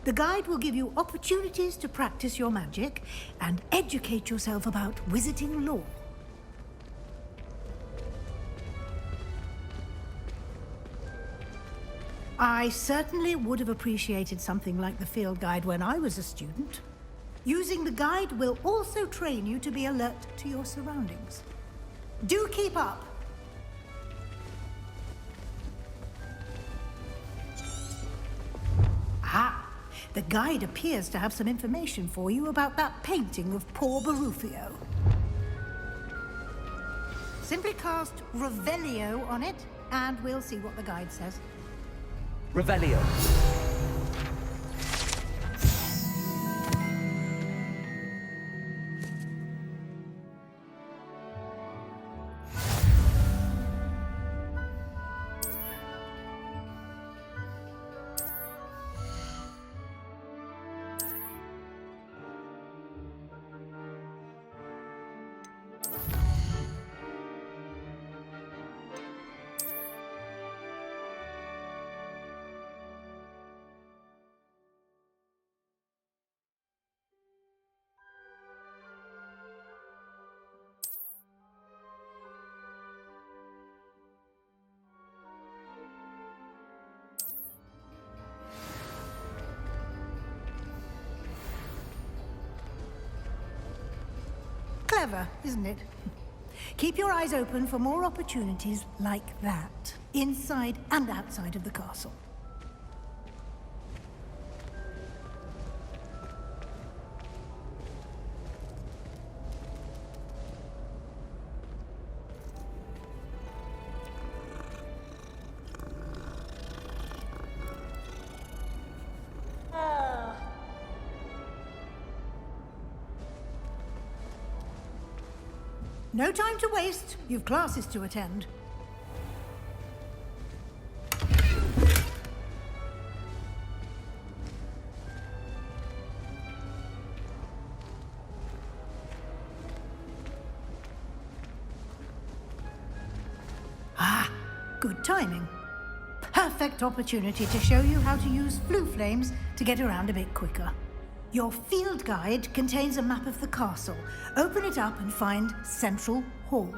The guide will give you opportunities to practice your magic and educate yourself about wizarding lore. I certainly would have appreciated something like the field guide when I was a student. Using the guide will also train you to be alert to your surroundings. Do keep up! Ah, the guide appears to have some information for you about that painting of poor Barufio. Simply cast Revelio on it, and we'll see what the guide says. Revelio. Clever, isn't it? Keep your eyes open for more opportunities like that, inside and outside of the castle. No time to waste. You've classes to attend. Ah, good timing. Perfect opportunity to show you how to use flue flames to get around a bit quicker. Your field guide contains a map of the castle. Open it up and find Central Hall.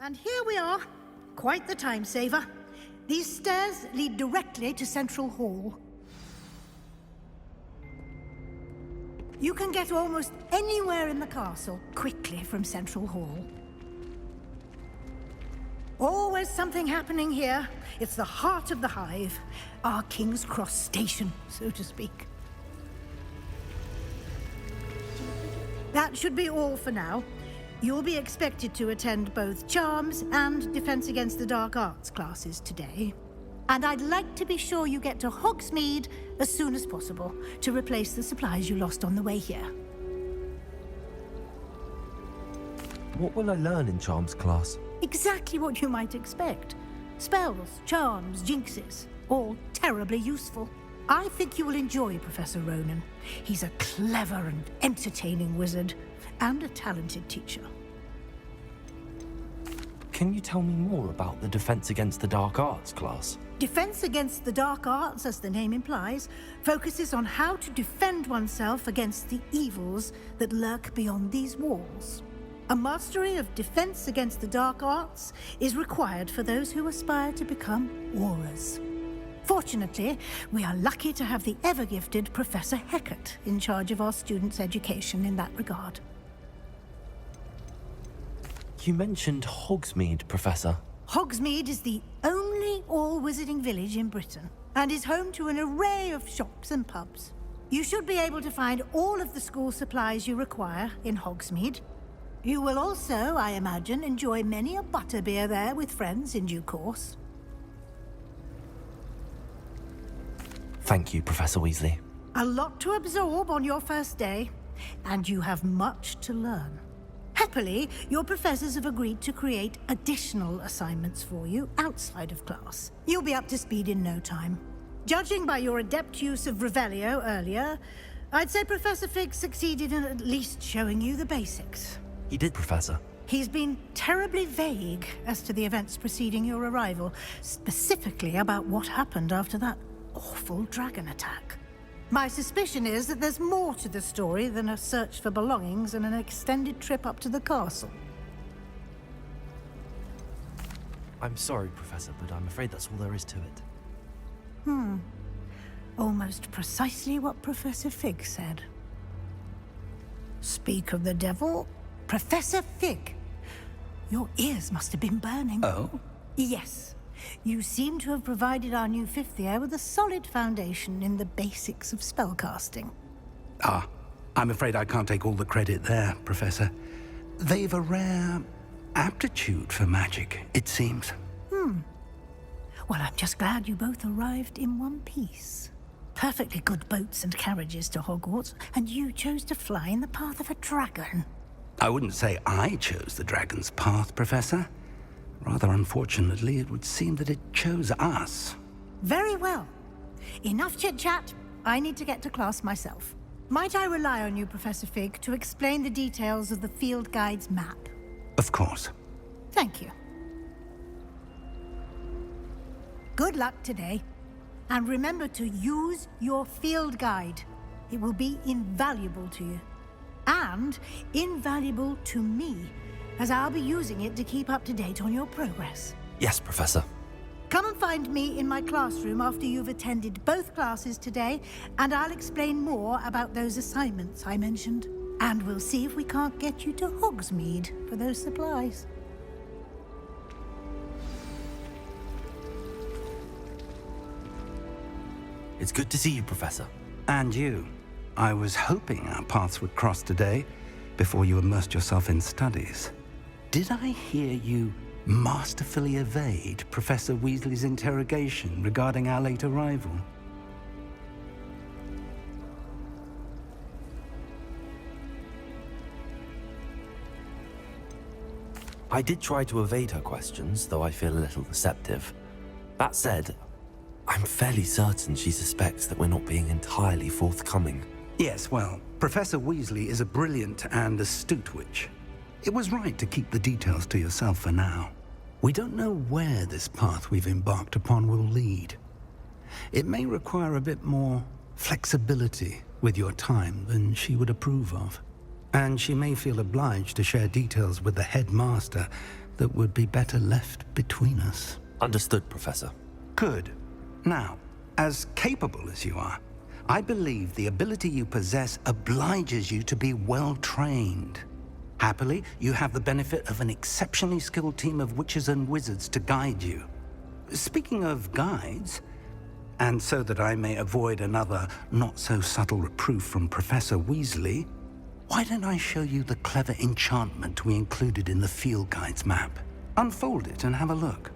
And here we are. Quite the time saver. These stairs lead directly to Central Hall. You can get almost anywhere in the castle quickly from Central Hall. Always something happening here. It's the heart of the hive. Our King's Cross station, so to speak. That should be all for now. You'll be expected to attend both Charms and Defense Against the Dark Arts classes today. And I'd like to be sure you get to Hogsmeade as soon as possible to replace the supplies you lost on the way here. What will I learn in Charms class? Exactly what you might expect. Spells, charms, jinxes, all terribly useful. I think you will enjoy Professor Ronan. He's a clever and entertaining wizard, and a talented teacher. Can you tell me more about the Defense Against the Dark Arts class? Defense Against the Dark Arts, as the name implies, focuses on how to defend oneself against the evils that lurk beyond these walls. A mastery of Defense Against the Dark Arts is required for those who aspire to become Aurors. Fortunately, we are lucky to have the ever-gifted Professor Hecat in charge of our students' education in that regard. You mentioned Hogsmeade, Professor. Hogsmeade is the only all-wizarding village in Britain, and is home to an array of shops and pubs. You should be able to find all of the school supplies you require in Hogsmeade. You will also, I imagine, enjoy many a butterbeer there with friends in due course. Thank you, Professor Weasley. A lot to absorb on your first day, and you have much to learn. Happily, your professors have agreed to create additional assignments for you outside of class. You'll be up to speed in no time. Judging by your adept use of Revelio earlier, I'd say Professor Fig succeeded in at least showing you the basics. He did, Professor. He's been terribly vague as to the events preceding your arrival, specifically about what happened after that awful dragon attack. My suspicion is that there's more to the story than a search for belongings and an extended trip up to the castle. I'm sorry, Professor, but I'm afraid that's all there is to it. Almost precisely what Professor Fig said. Speak of the devil, Professor Fig. Your ears must have been burning. Oh? Yes. You seem to have provided our new fifth year with a solid foundation in the basics of spellcasting. Ah, I'm afraid I can't take all the credit there, Professor. They've a rare aptitude for magic, it seems. Well, I'm just glad you both arrived in one piece. Perfectly good boats and carriages to Hogwarts, and you chose to fly in the path of a dragon. I wouldn't say I chose the dragon's path, Professor. Rather unfortunately, it would seem that it chose us. Very well. Enough chit-chat. I need to get to class myself. Might I rely on you, Professor Fig, to explain the details of the field guide's map? Of course. Thank you. Good luck today. And remember to use your field guide. It will be invaluable to you. And invaluable to me, as I'll be using it to keep up to date on your progress. Yes, Professor. Come and find me in my classroom after you've attended both classes today, and I'll explain more about those assignments I mentioned. And we'll see if we can't get you to Hogsmeade for those supplies. It's good to see you, Professor. And you. I was hoping our paths would cross today, before you immersed yourself in studies. Did I hear you masterfully evade Professor Weasley's interrogation regarding our late arrival? I did try to evade her questions, though I feel a little deceptive. That said, I'm fairly certain she suspects that we're not being entirely forthcoming. Yes, well, Professor Weasley is a brilliant and astute witch. It was right to keep the details to yourself for now. We don't know where this path we've embarked upon will lead. It may require a bit more flexibility with your time than she would approve of. And she may feel obliged to share details with the headmaster that would be better left between us. Understood, Professor. Good. Now, as capable as you are, I believe the ability you possess obliges you to be well-trained. Happily, you have the benefit of an exceptionally skilled team of witches and wizards to guide you. Speaking of guides, and so that I may avoid another not-so-subtle reproof from Professor Weasley, why don't I show you the clever enchantment we included in the field guide's map? Unfold it and have a look.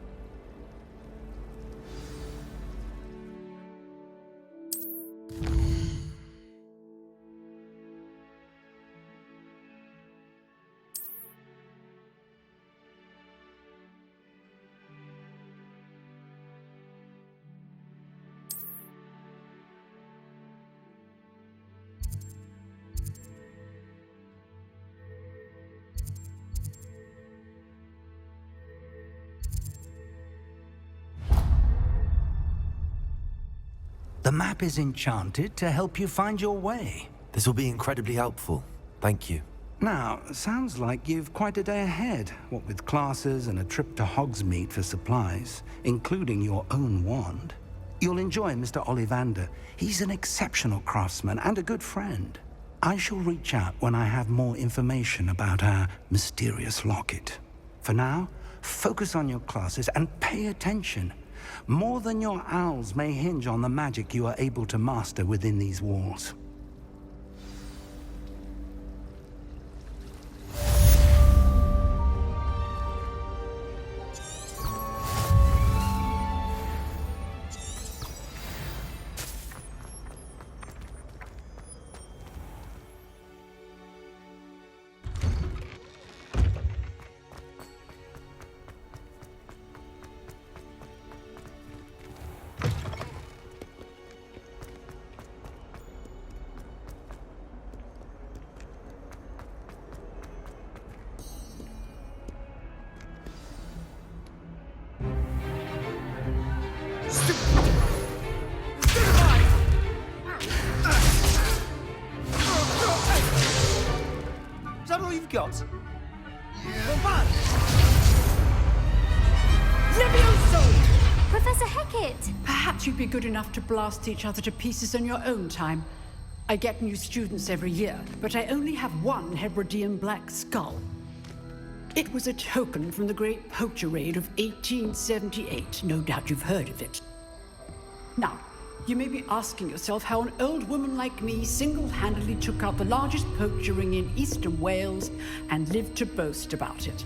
The map is enchanted to help you find your way. This will be incredibly helpful. Thank you. Now, sounds like you've quite a day ahead, what with classes and a trip to Hogsmeade for supplies, including your own wand. You'll enjoy Mr. Ollivander. He's an exceptional craftsman and a good friend. I shall reach out when I have more information about our mysterious locket. For now, focus on your classes and pay attention. More than your owls may hinge on the magic you are able to master within these walls. Is that all you've got? Levioso! Professor Hecat! Perhaps you'd be good enough to blast each other to pieces in your own time. I get new students every year, but I only have one Hebridean black skull. It was a token from the Great Poacher Raid of 1878. No doubt you've heard of it. Now, you may be asking yourself how an old woman like me single-handedly took out the largest poacher ring in eastern Wales and lived to boast about it.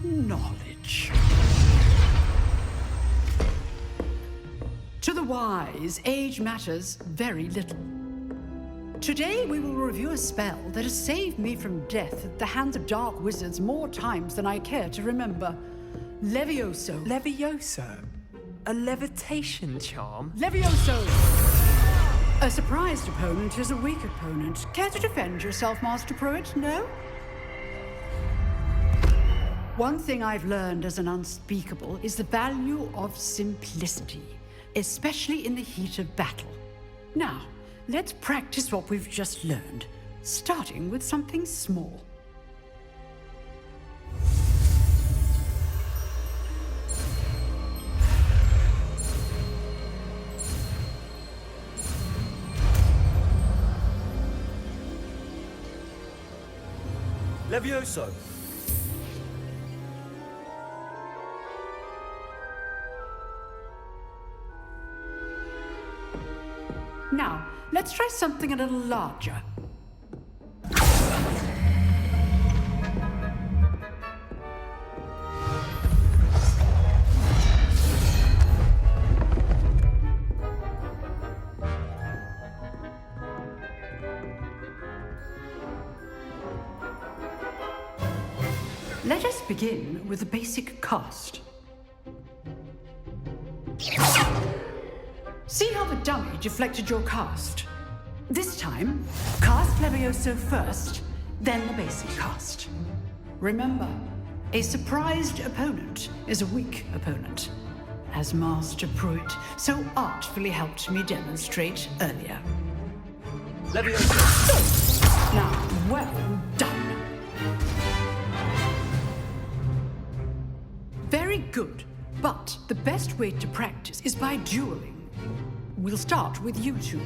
Knowledge. To the wise, age matters very little. Today we will review a spell that has saved me from death at the hands of dark wizards more times than I care to remember. Levioso. Levioso? A levitation charm? Levioso! A surprised opponent is a weak opponent. Care to defend yourself, Master Pruitt? No? One thing I've learned as an unspeakable is the value of simplicity, especially in the heat of battle. Now, let's practice what we've just learned, starting with something small. Levioso! Now, let's try something a little larger. Let us begin with the basic cast. See how the dummy deflected your cast? This time, cast Levioso first, then the basic cast. Remember, a surprised opponent is a weak opponent, as Master Pruitt so artfully helped me demonstrate earlier. Levioso! Now, well done. Very good, but the best way to practice is by dueling. We'll start with you two.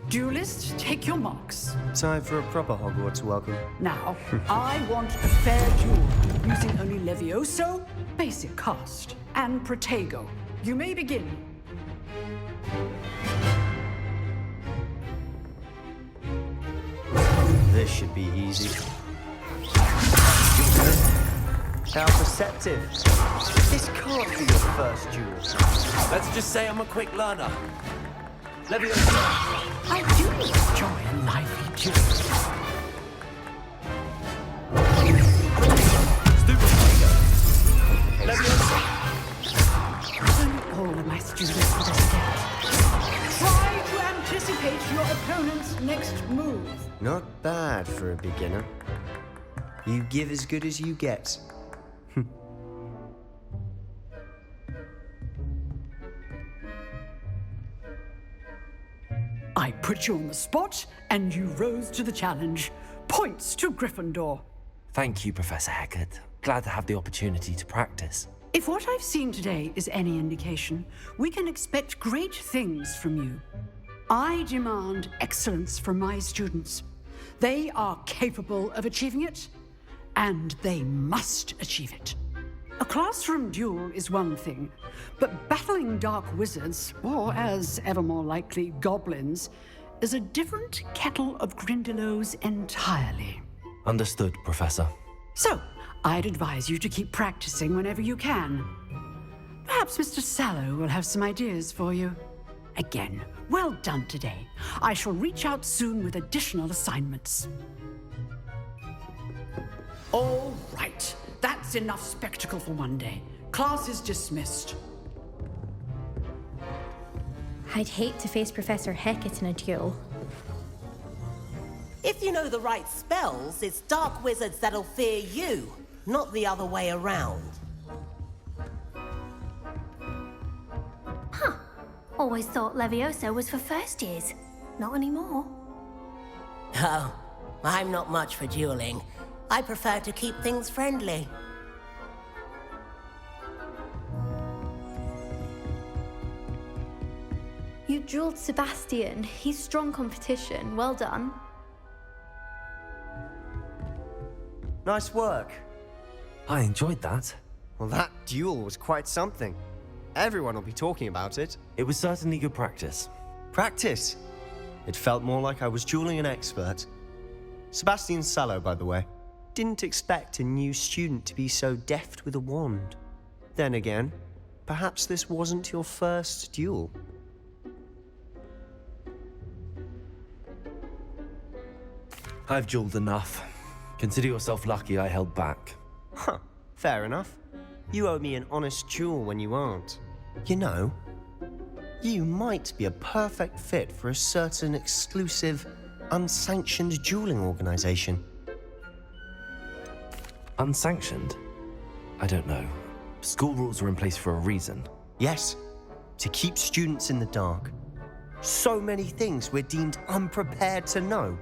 Duelists, take your marks. Time for a proper Hogwarts welcome. Now, I want a fair duel, using only Levioso, basic cast, and Protego. You may begin. This should be easy. How perceptive. This can't be your first duel. Let's just say I'm a quick learner. Levioso! I do enjoy a lively duel. Stupid Protego! Levioso! Only all of my students would escape. Try to anticipate your opponent's next move. Not bad for a beginner. You give as good as you get. I put you on the spot, and you rose to the challenge. Points to Gryffindor. Thank you, Professor Hecat. Glad to have the opportunity to practice. If what I've seen today is any indication, we can expect great things from you. I demand excellence from my students. They are capable of achieving it, and they must achieve it. A classroom duel is one thing, but battling dark wizards, or as ever more likely, goblins, is a different kettle of Grindylows entirely. Understood, Professor. So, I'd advise you to keep practicing whenever you can. Perhaps Mr. Sallow will have some ideas for you. Again, well done today. I shall reach out soon with additional assignments. All right. That's enough spectacle for one day. Class is dismissed. I'd hate to face Professor Hecat in a duel. If you know the right spells, it's dark wizards that'll fear you, not the other way around. Huh. Always thought Levioso was for first years. Not anymore. Oh, I'm not much for dueling. I prefer to keep things friendly. You dueled Sebastian. He's strong competition. Well done. Nice work. I enjoyed that. Well, that duel was quite something. Everyone will be talking about it. It was certainly good practice. Practice? It felt more like I was dueling an expert. Sebastian Sallow, by the way. Didn't expect a new student to be so deft with a wand. Then again, perhaps this wasn't your first duel. I've dueled enough. Consider yourself lucky I held back. Huh, fair enough. You owe me an honest duel when you aren't. You know, you might be a perfect fit for a certain exclusive, unsanctioned dueling organization. Unsanctioned? I don't know. School rules are in place for a reason. Yes, to keep students in the dark. So many things we're deemed unprepared to know.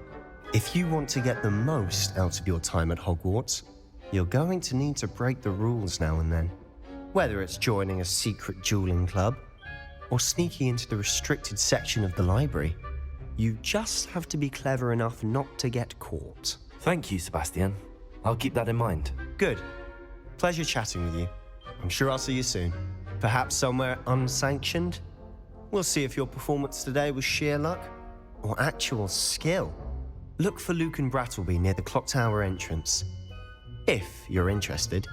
If you want to get the most out of your time at Hogwarts, you're going to need to break the rules now and then. Whether it's joining a secret dueling club, or sneaking into the restricted section of the library, you just have to be clever enough not to get caught. Thank you, Sebastian. I'll keep that in mind. Good. Pleasure chatting with you. I'm sure I'll see you soon. Perhaps somewhere unsanctioned? We'll see if your performance today was sheer luck or actual skill. Look for Luke and Brattleby near the clock tower entrance, if you're interested.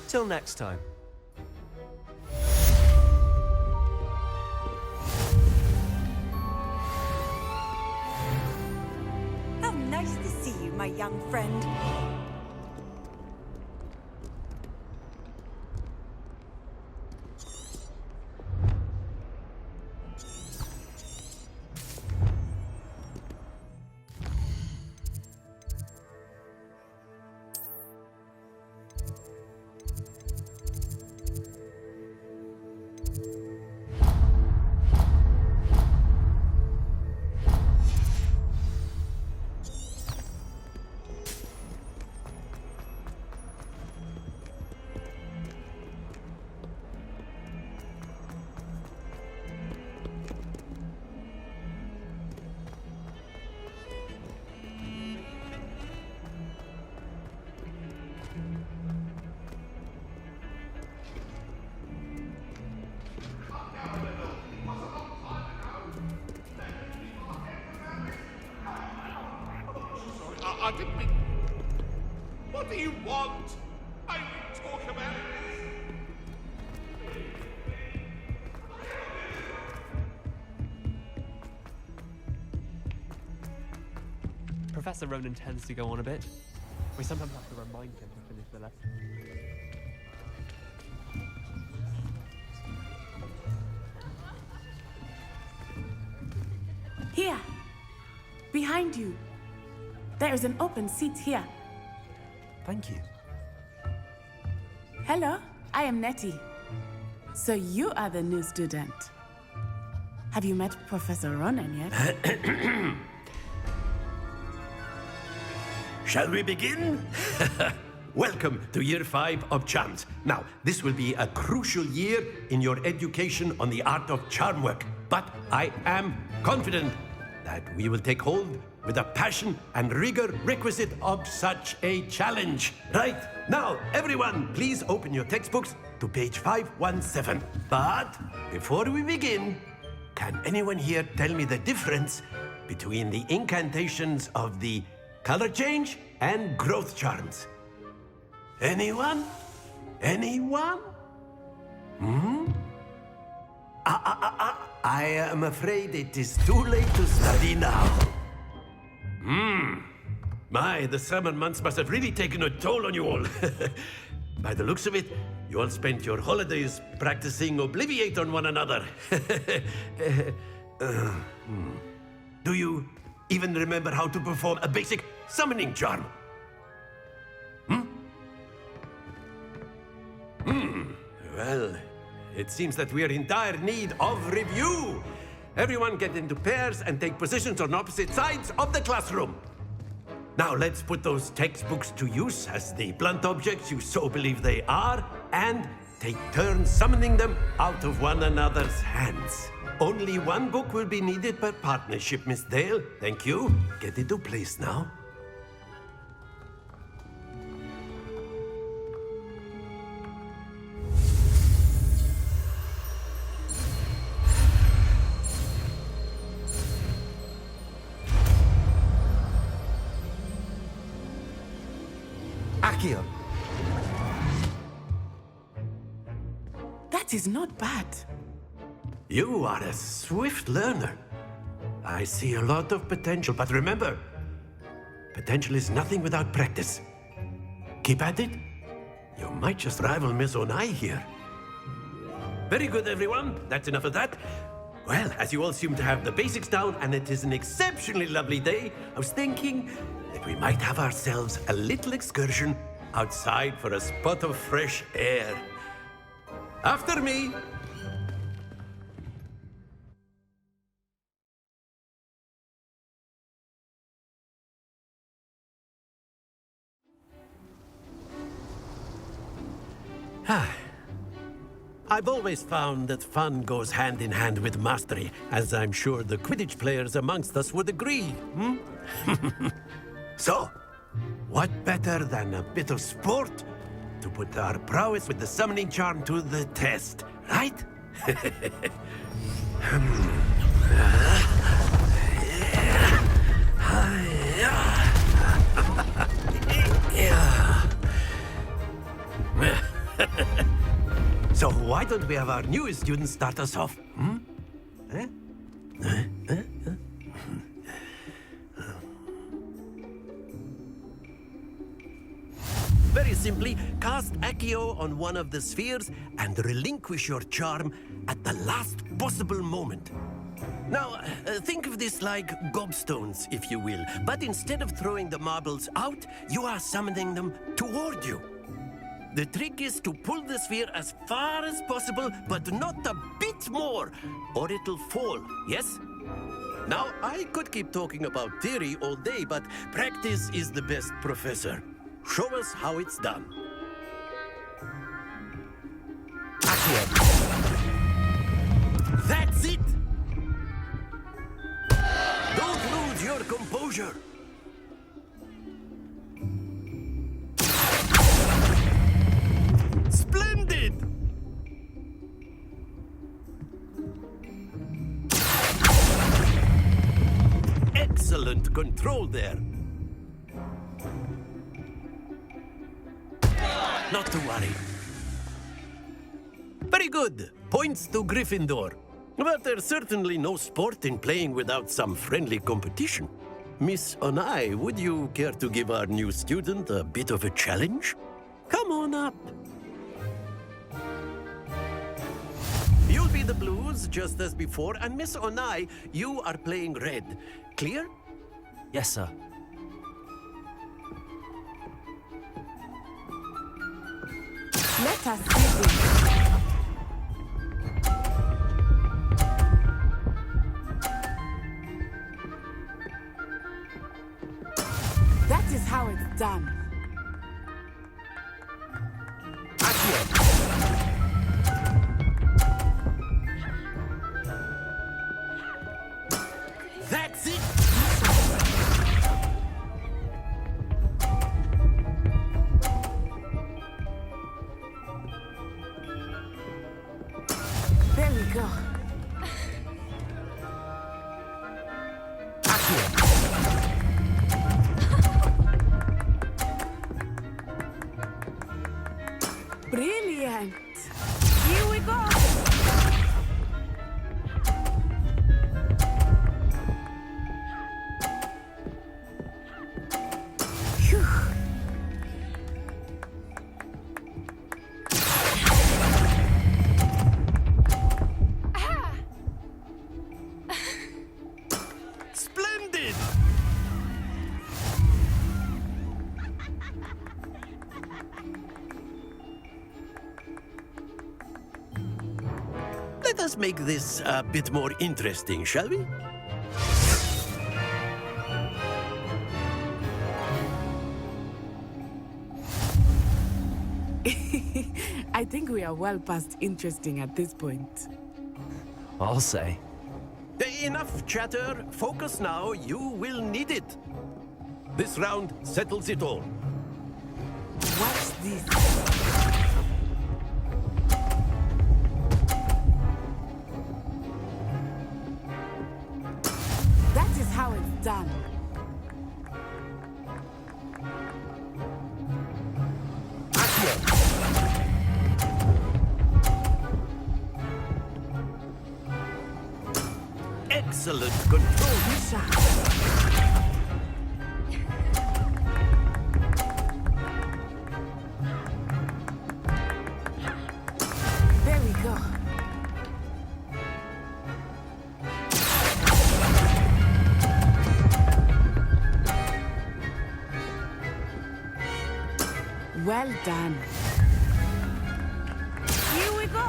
Till next time. How nice to see you, my young friend. I didn't mean... What do you want? I will talk about this. Professor Ronan tends to go on a bit. We sometimes have to remind him to finish the lesson. Here, behind you. There is an open seat here. Thank you. Hello, I am Nettie. So you are the new student. Have you met Professor Ronan yet? Shall we begin? Welcome to Year 5 of Charms. Now, this will be a crucial year in your education on the art of charm work, but I am confident that we will take hold with the passion and rigor requisite of such a challenge. Right, now, everyone, please open your textbooks to page 517. But before we begin, can anyone here tell me the difference between the incantations of the color change and growth charms? Anyone? Anyone? I am afraid it is too late to study now. My, the summer months must have really taken a toll on you all. By the looks of it, you all spent your holidays practicing Obliviate on one another. Do you even remember how to perform a basic summoning charm? Well, it seems that we are in dire need of review. Everyone get into pairs and take positions on opposite sides of the classroom. Now let's put those textbooks to use as the blunt objects you so believe they are, and take turns summoning them out of one another's hands. Only one book will be needed per partnership, Miss Dale. Thank you. Get into place now. Accio. That is not bad. You are a swift learner. I see a lot of potential, but remember, potential is nothing without practice. Keep at it. You might just rival Miss Onai here. Very good, everyone. That's enough of that. Well, as you all seem to have the basics down, and it is an exceptionally lovely day, I was thinking that we might have ourselves a little excursion outside for a spot of fresh air. After me. I've always found that fun goes hand in hand with mastery, as I'm sure the Quidditch players amongst us would agree. So, what better than a bit of sport to put our prowess with the summoning charm to the test, right? So why don't we have our newest student start us off? Very simply, cast Accio on one of the spheres and relinquish your charm at the last possible moment. Now, think of this like gobstones, if you will, but instead of throwing the marbles out, you are summoning them toward you. The trick is to pull the sphere as far as possible, but not a bit more, or it'll fall, yes? Now, I could keep talking about theory all day, but practice is the best professor. Show us how it's done. That's it! Don't lose your composure. Splendid! Excellent control there. Not to worry. Very good. Points to Gryffindor. But there's certainly no sport in playing without some friendly competition. Miss Onai, would you care to give our new student a bit of a challenge? Come on up. You'll be the blues, just as before, and Miss Onai, you are playing red. Clear? Yes, sir. Let us begin. That is how it's done. That's it! There we go. Brilliant. Here we go. Phew. Splendid! Let us make this a bit more interesting, shall we? I think we are well past interesting at this point. I'll say. Enough chatter. Focus now. You will need it. This round settles it all. Watch this. That is how it's done. Excellent control. There we go. Well done. Here we go.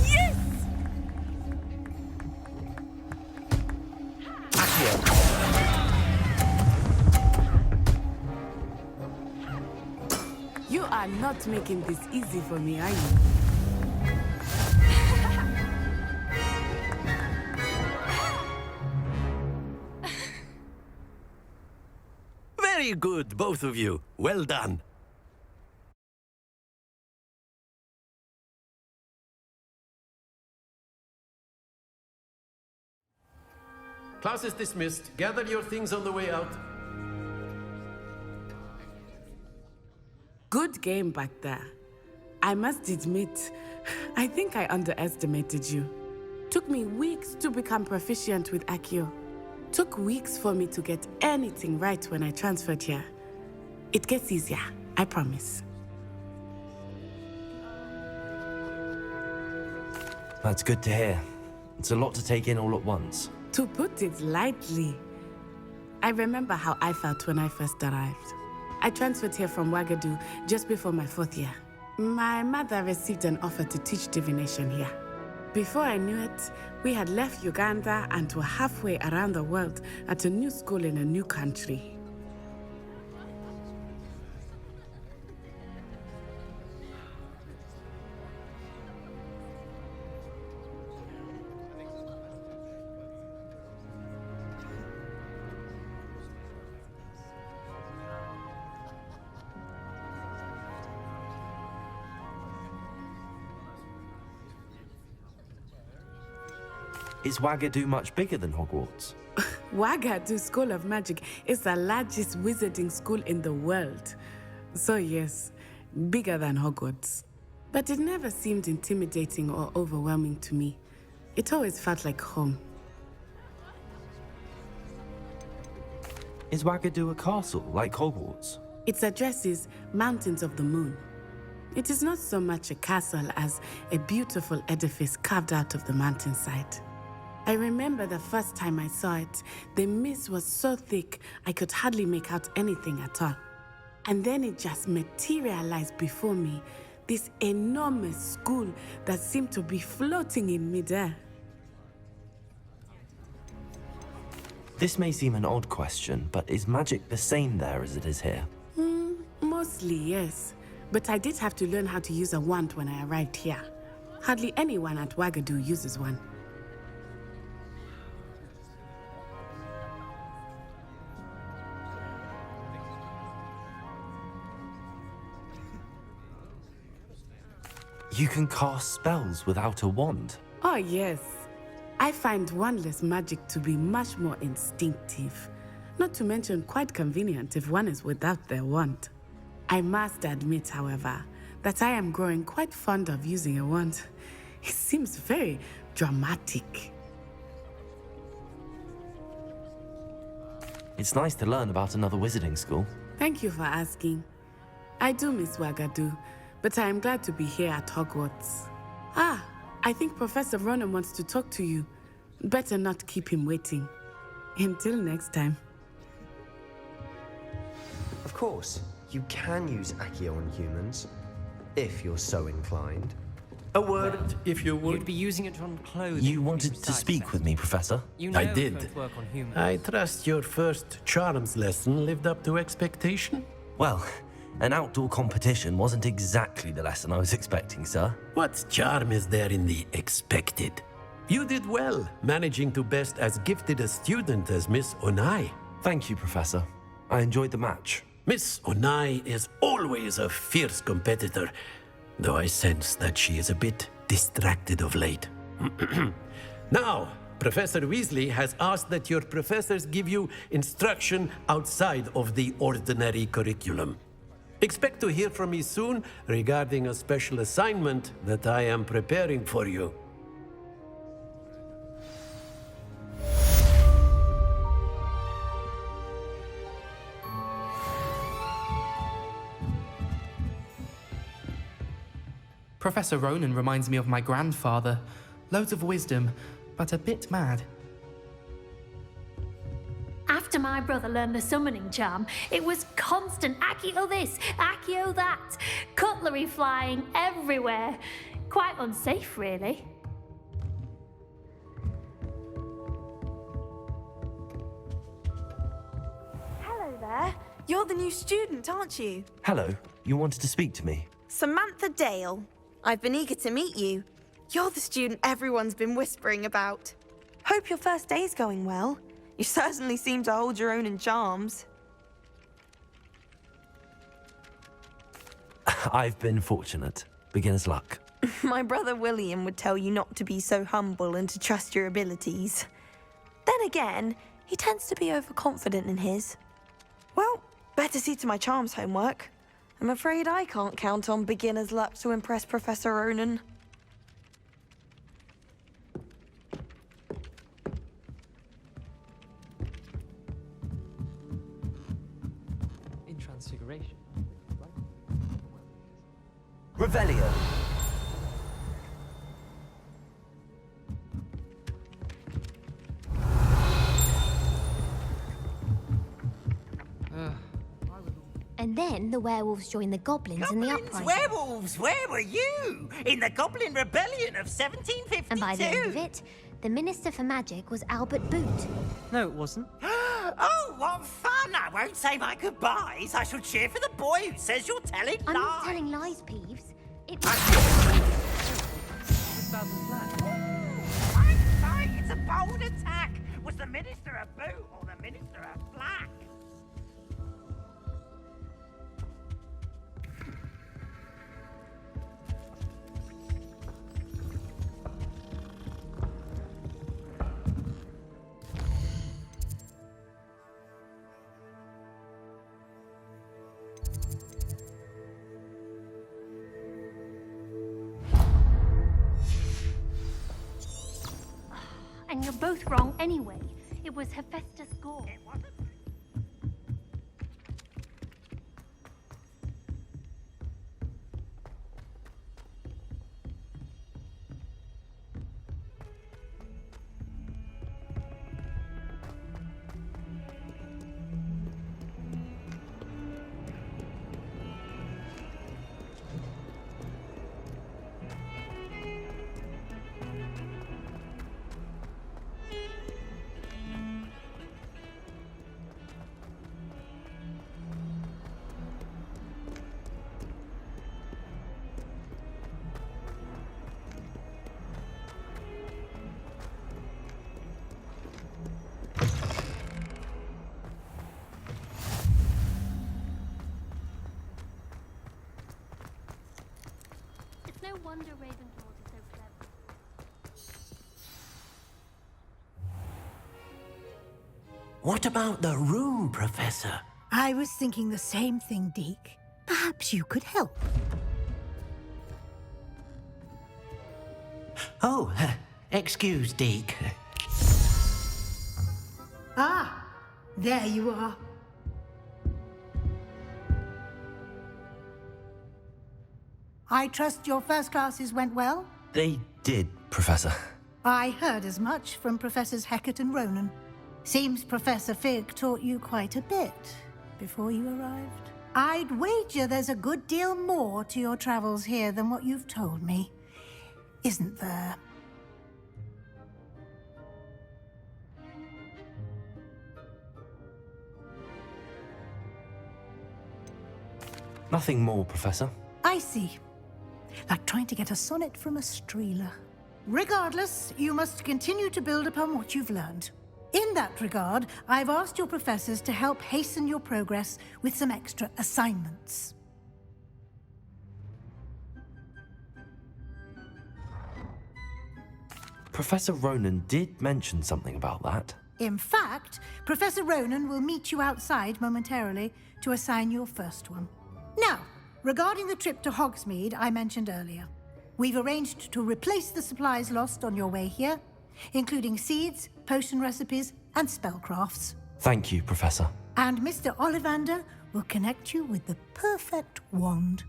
Yes! You are not making this easy for me, are you? Very good, both of you. Well done. Class is dismissed. Gather your things on the way out. Good game back there. I must admit, I think I underestimated you. Took me weeks to become proficient with Accio. Took weeks for me to get anything right when I transferred here. It gets easier, I promise. That's good to hear. It's a lot to take in all at once. To put it lightly, I remember how I felt when I first arrived. I transferred here from Wagadu just before my 4th year. My mother received an offer to teach divination here. Before I knew it, we had left Uganda and were halfway around the world at a new school in a new country. Is Wagadu much bigger than Hogwarts? Wagadu School of Magic is the largest wizarding school in the world. So yes, bigger than Hogwarts. But it never seemed intimidating or overwhelming to me. It always felt like home. Is Wagadu a castle like Hogwarts? Its address is Mountains of the Moon. It is not so much a castle as a beautiful edifice carved out of the mountainside. I remember the first time I saw it, the mist was so thick I could hardly make out anything at all. And then it just materialized before me, this enormous school that seemed to be floating in midair. This may seem an odd question, but is magic the same there as it is here? Mostly, yes. But I did have to learn how to use a wand when I arrived here. Hardly anyone at Wagadu uses one. You can cast spells without a wand. Oh, yes. I find wandless magic to be much more instinctive. Not to mention quite convenient if one is without their wand. I must admit, however, that I am growing quite fond of using a wand. It seems very dramatic. It's nice to learn about another wizarding school. Thank you for asking. I do miss Wagadu, but I am glad to be here at Hogwarts. Ah, I think Professor Ronan wants to talk to you. Better not keep him waiting. Until next time. Of course, you can use Accio on humans, if you're so inclined. A word, if you would. You'd be using it on clothing. You wanted to speak with me, Professor? You know I it did. won't work on humans. I trust your first charms lesson lived up to expectation? Well, an outdoor competition wasn't exactly the lesson I was expecting, sir. What charm is there in the expected? You did well, managing to best as gifted a student as Miss Onai. Thank you, Professor. I enjoyed the match. Miss Onai is always a fierce competitor, though I sense that she is a bit distracted of late. Now, Professor Weasley has asked that your professors give you instruction outside of the ordinary curriculum. Expect to hear from me soon regarding a special assignment that I am preparing for you. Professor Ronan reminds me of my grandfather. Loads of wisdom, but a bit mad. After my brother learned the summoning charm, it was constant Accio this, Accio that. Cutlery flying everywhere. Quite unsafe, really. Hello there. You're the new student, aren't you? Hello, you wanted to speak to me? Samantha Dale. I've been eager to meet you. You're the student everyone's been whispering about. Hope your first day's going well. You certainly seem to hold your own in charms. I've been fortunate. Beginner's luck. My brother William would tell you not to be so humble and to trust your abilities. Then again, he tends to be overconfident in his. Well, better see to my charms homework. I'm afraid I can't count on beginner's luck to impress Professor Ronan. In Transfiguration. Revelio. And then the werewolves joined the goblins in the uprising. Werewolves, where were you? In the Goblin Rebellion of 1752. And by the end of it, the Minister for Magic was Albert Boot. No, it wasn't. Oh, what fun! I won't say my goodbyes. I shall cheer for the boy who says you're telling I'm lies. not telling lies, Peeves. I'm sorry, it's a bold attack. Was the Minister a boot or the Minister a black? And you're both wrong anyway. It was Hephaestus Gore. It wasn't. wonder Ravenclaws are so clever. What about the room, Professor? I was thinking the same thing, Deke. Perhaps you could help. Oh, excuse, Deke. Ah, there you are. I trust your first classes went well? They did, Professor. I heard as much from Professors Hecat and Ronan. Seems Professor Fig taught you quite a bit before you arrived. I'd wager there's a good deal more to your travels here than what you've told me, isn't there? Nothing more, Professor. I see. Like trying to get a sonnet from a streeler. Regardless, you must continue to build upon what you've learned. In that regard, I've asked your professors to help hasten your progress with some extra assignments. Professor Ronan did mention something about that. In fact, Professor Ronan will meet you outside momentarily to assign your first one. Now, regarding the trip to Hogsmeade I mentioned earlier, we've arranged to replace the supplies lost on your way here, including seeds, potion recipes, and spellcrafts. Thank you, Professor. And Mr. Ollivander will connect you with the perfect wand.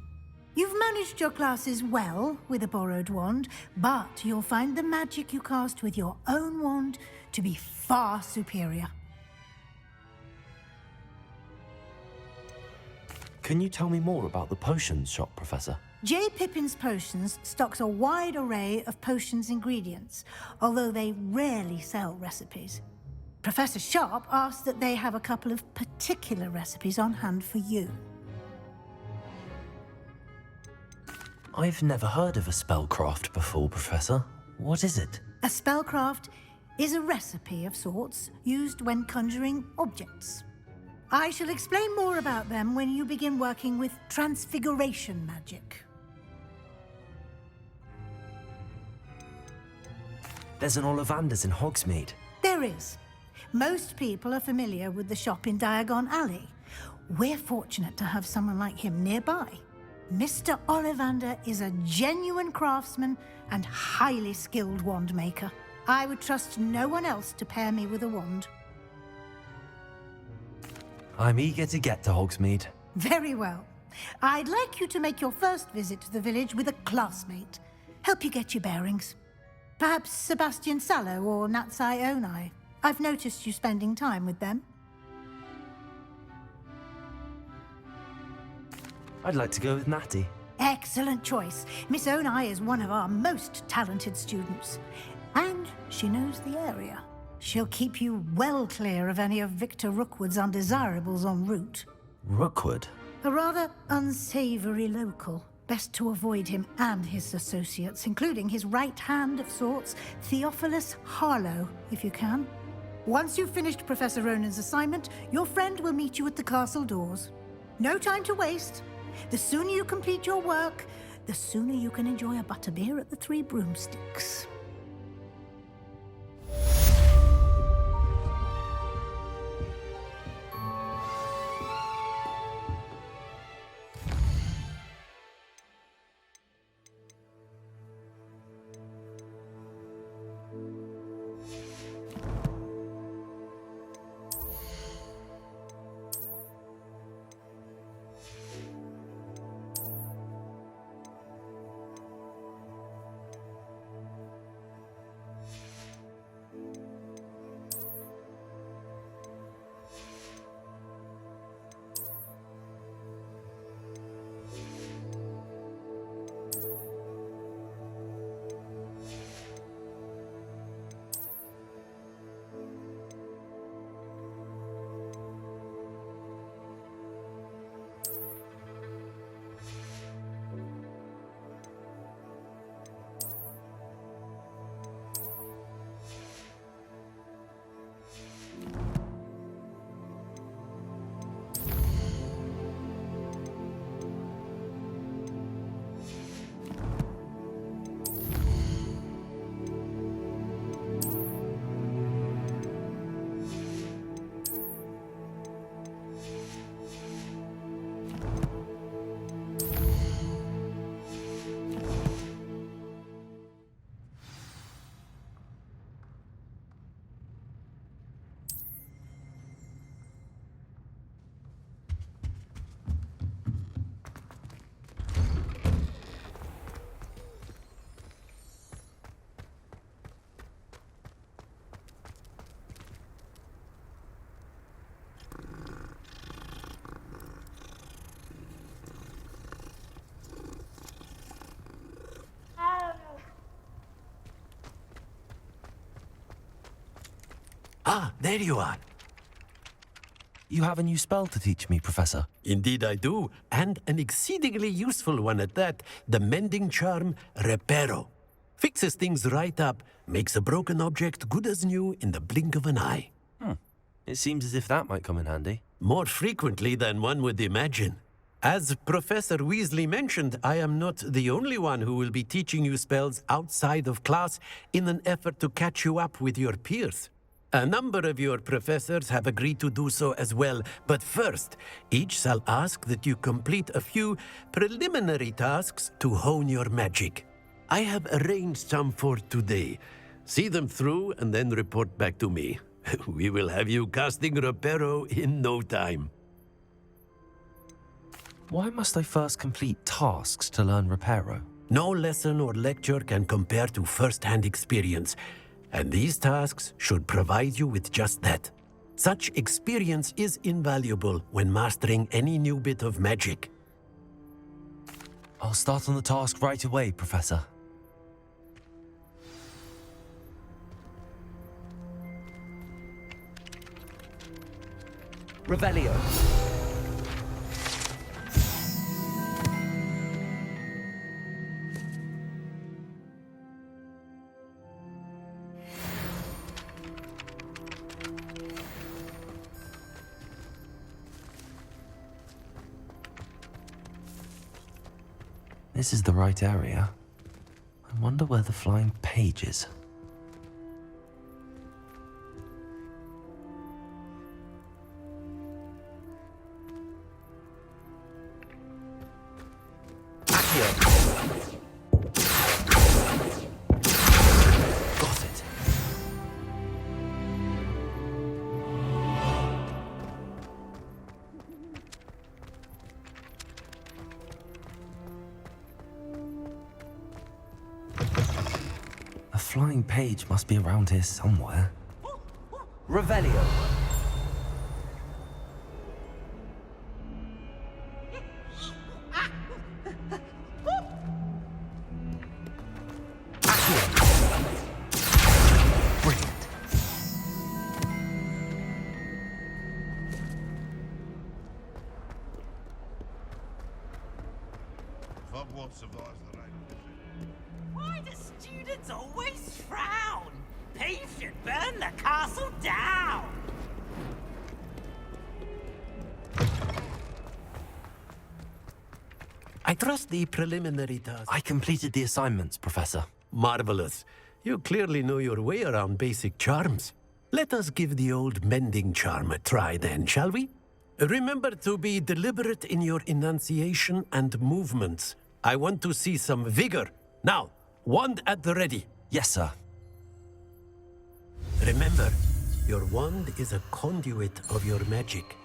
You've managed your classes well with a borrowed wand, but you'll find the magic you cast with your own wand to be far superior. Can you tell me more about the potions shop, Professor? J. Pippin's Potions stocks a wide array of potions ingredients, although they rarely sell recipes. Professor Sharp asked that they have a couple of particular recipes on hand for you. I've never heard of a spellcraft before, Professor. What is it? A spellcraft is a recipe of sorts used when conjuring objects. I shall explain more about them when you begin working with transfiguration magic. There's an Ollivander's in Hogsmeade. There is. Most people are familiar with the shop in Diagon Alley. We're fortunate to have someone like him nearby. Mr. Ollivander is a genuine craftsman and highly skilled wand maker. I would trust no one else to pair me with a wand. I'm eager to get to Hogsmeade. Very well. I'd like you to make your first visit to the village with a classmate. Help you get your bearings. Perhaps Sebastian Sallow or Natsai Onai. I've noticed you spending time with them. I'd like to go with Natty. Excellent choice. Miss Onai is one of our most talented students. And she knows the area. She'll keep you well clear of any of Victor Rookwood's undesirables en route. Rookwood? A rather unsavory local. Best to avoid him and his associates, including his right hand of sorts, Theophilus Harlow, if you can. Once you've finished Professor Ronan's assignment, your friend will meet you at the castle doors. No time to waste. The sooner you complete your work, the sooner you can enjoy a butterbeer at the Three Broomsticks. Ah, there you are. You have a new spell to teach me, Professor. Indeed I do, and an exceedingly useful one at that. The mending charm, Reparo. Fixes things right up, makes a broken object good as new in the blink of an eye. It seems as if that might come in handy. More frequently than one would imagine. As Professor Weasley mentioned, I am not the only one who will be teaching you spells outside of class in an effort to catch you up with your peers. A number of your professors have agreed to do so as well, but first, each shall ask that you complete a few preliminary tasks to hone your magic. I have arranged some for today. See them through and then report back to me. We will have you casting Reparo in no time. Why must I first complete tasks to learn Reparo? No lesson or lecture can compare to first-hand experience, and these tasks should provide you with just that. Such experience is invaluable when mastering any new bit of magic. I'll start on the task right away, Professor. Revelio. This is the right area. I wonder where the flying page is. Got it. A flying page must be around here somewhere. Revelio. Hogwarts survives the rain. Why do students always frown? Peeves should burn the castle down! I trust the preliminary tasks. I completed the assignments, Professor. Marvelous. You clearly know your way around basic charms. Let us give the old mending charm a try then, shall we? Remember to be deliberate in your enunciation and movements. I want to see some vigor. Now, wand at the ready. Yes, sir. Remember, your wand is a conduit of your magic.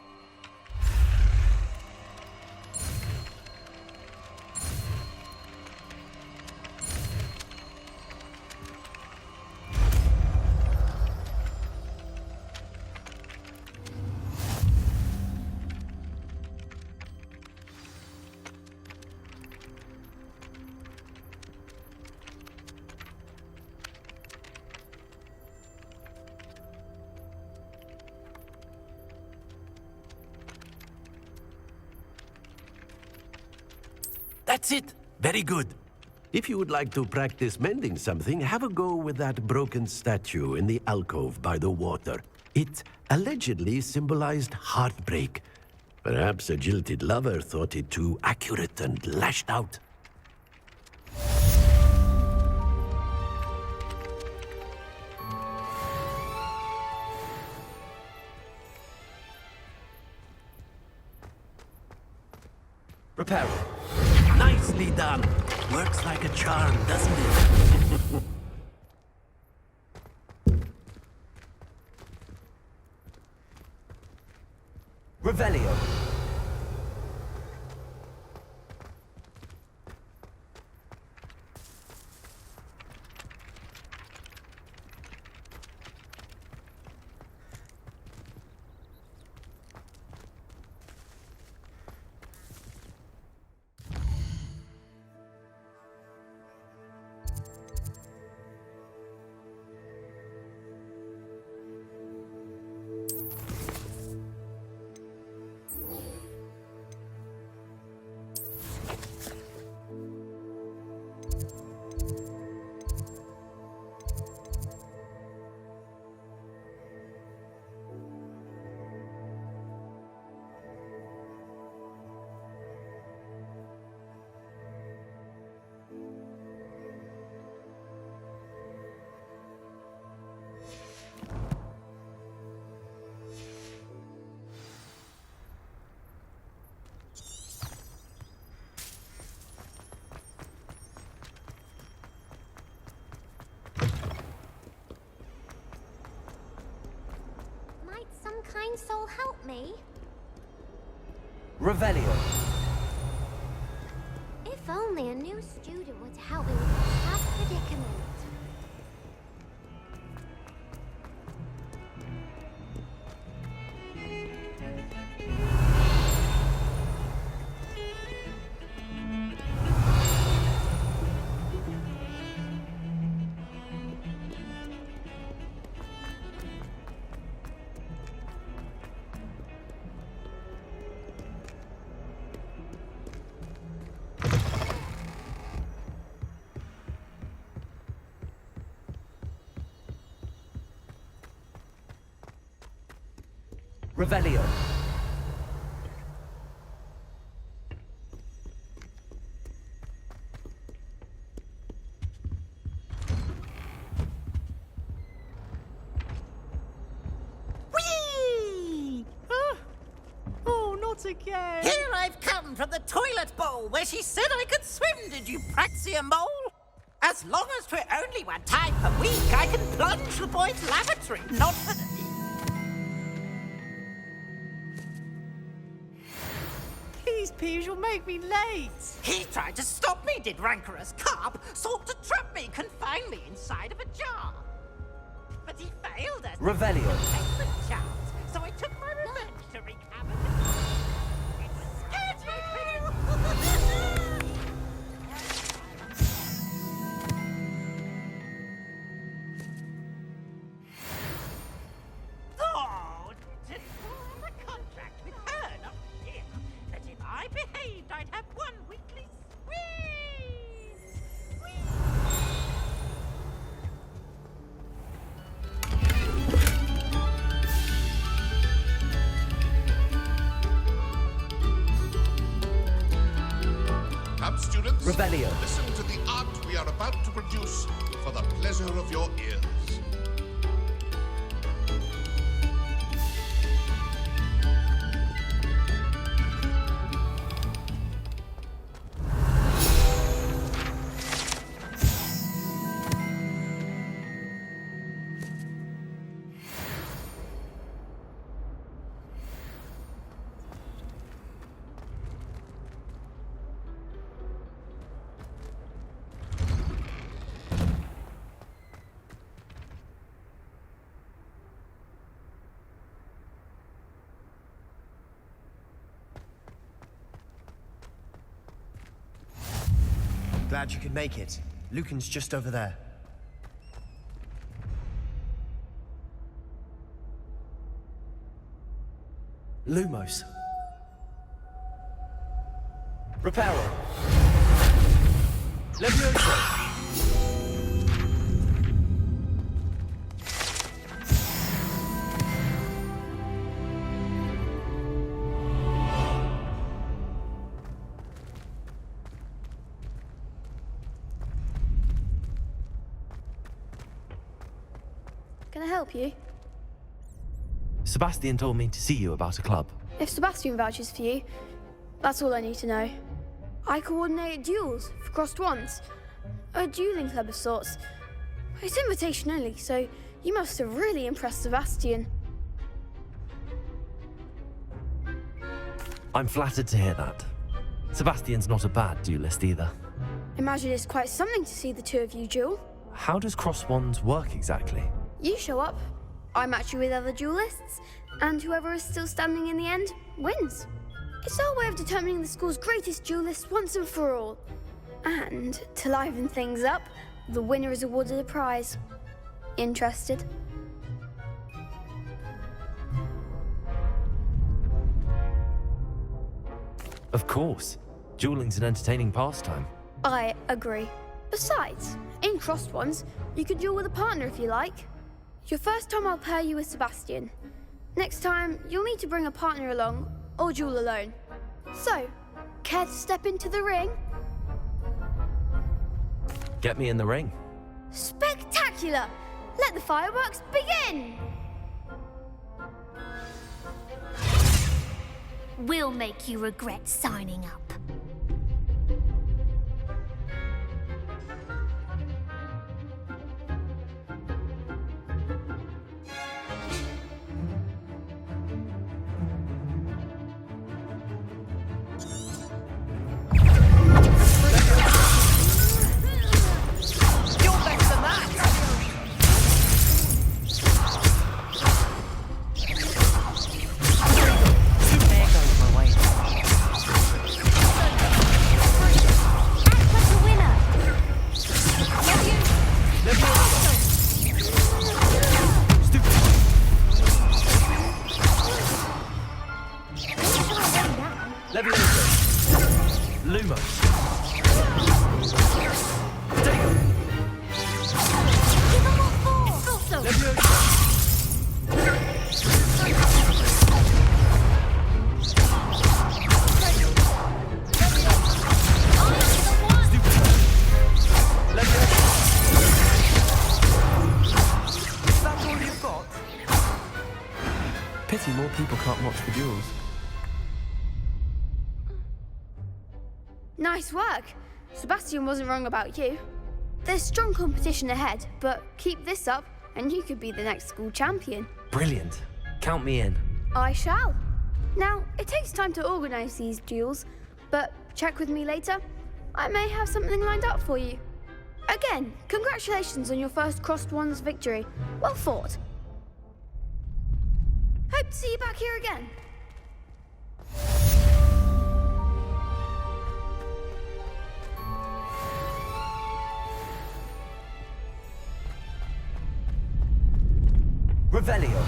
That's it. Very good. If you would like to practice mending something, have a go with that broken statue in the alcove by the water. It allegedly symbolized heartbreak. Perhaps a jilted lover thought it too accurate and lashed out. Reparo. Nicely done. Works like a charm, doesn't it? Revelio. kind soul help me? Revelio. If only a new student were to help me with this sad predicament. Revelio. Whee! Oh, not again! Here I've come from the toilet bowl where she said I could swim, did you praxia mole? As long as 'twere only one time per week, I can plunge the boy's lavatory, not for the... Please, Peeves, you'll make me late. He tried to stop me, did rancorous carp. Sought to trap me, confine me inside of a jar. But he failed us. Revelio. Take the chance, so I took my revenge to wreak havoc. It scared me, Oh, didn't you have a contract with her, not him, that if I behaved, I'd have one weekly squeeze? Come, students. Revelio. Listen to the art we are about to produce for the pleasure of your ears. Glad you could make it. Lucan's just over there. Lumos. Reparo. Levioso. Can I help you? Sebastian told me to see you about a club. If Sebastian vouches for you, that's all I need to know. I coordinate duels for crossed wands. A dueling club of sorts. It's invitation only, so you must have really impressed Sebastian. I'm flattered to hear that. Sebastian's not a bad duelist either. Imagine it's quite something to see the two of you duel. How does cross wands work exactly? You show up, I match you with other duelists, and whoever is still standing in the end wins. It's our way of determining the school's greatest duelist once and for all. And to liven things up, the winner is awarded a prize. Interested? Of course. Dueling's an entertaining pastime. I agree. Besides, in crossed ones, you can duel with a partner if you like. Your first time I'll pair you with Sebastian. Next time, you'll need to bring a partner along, or duel alone. So, care to step into the ring? Get me in the ring. Spectacular! Let the fireworks begin! We'll make you regret signing up. Levioso. Lumos. Levioso. That's all you've got? Pity more people can't watch the duels. Nice work. Sebastian wasn't wrong about you. There's strong competition ahead, but keep this up and you could be the next school champion. Brilliant. Count me in. I shall. Now, it takes time to organise these duels, but check with me later. I may have something lined up for you. Again, congratulations on your first Crossed Wands victory. Well fought. Hope to see you back here again. Revelio.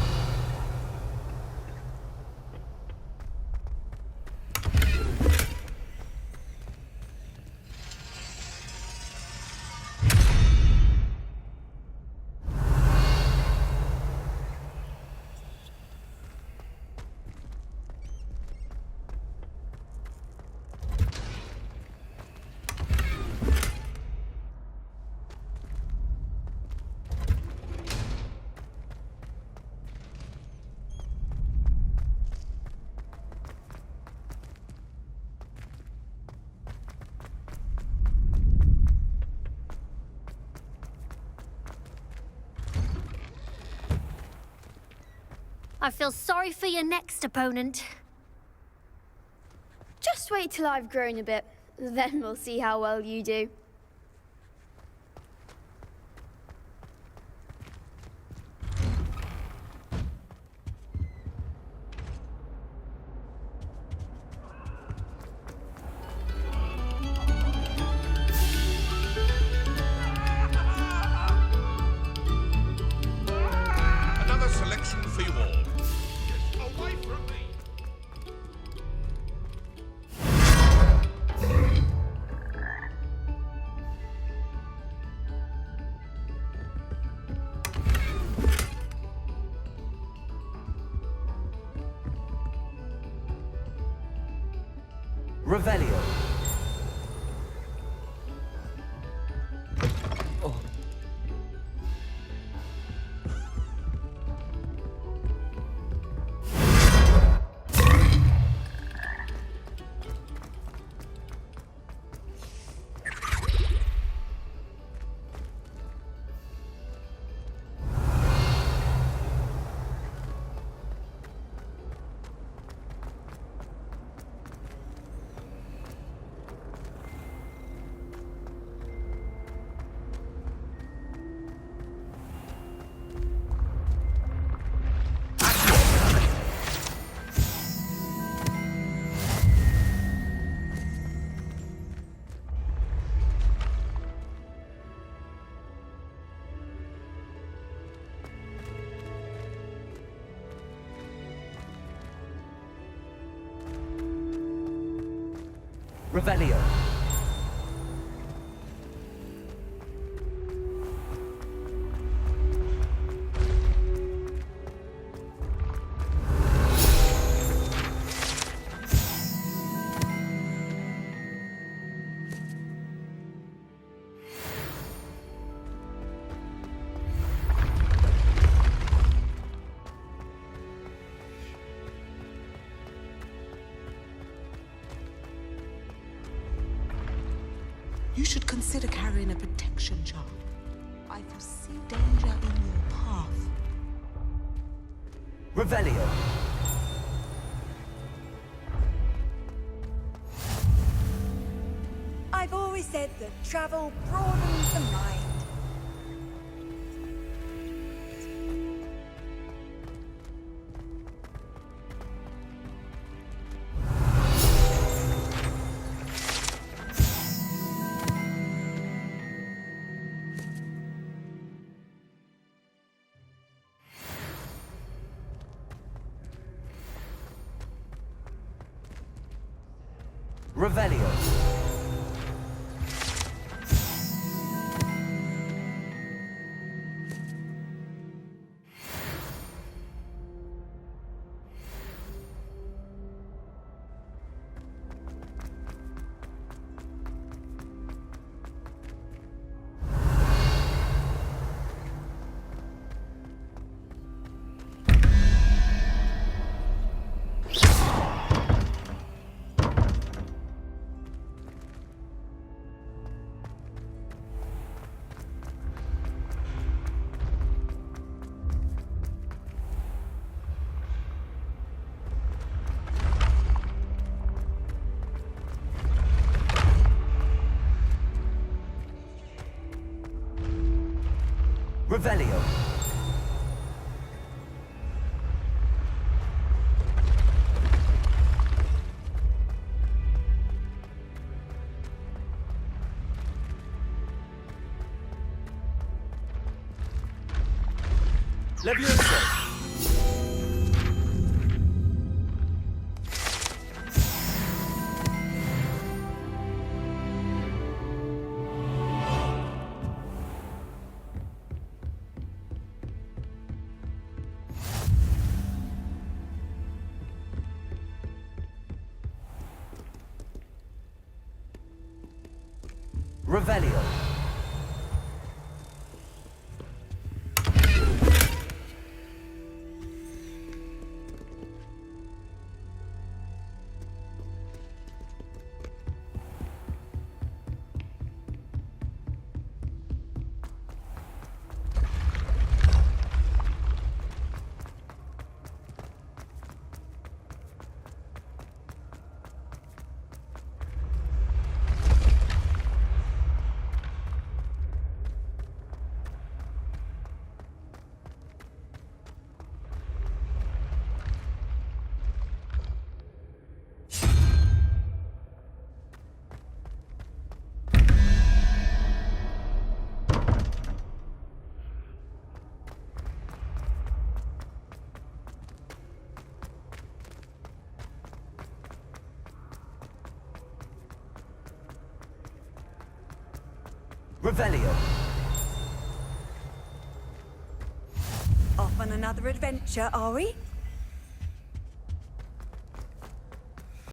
I feel sorry for your next opponent. Just wait till I've grown a bit, then we'll see how well you do. Another selection for you all. Yes, away from me. Revelio. Oh. Revelio. You should consider carrying a protection charm. I foresee danger in your path. Revelio. I've always said that travel broadens the mind. Revelio. Revelio. Levioso. Revelio. Revelio. Off on another adventure, are we?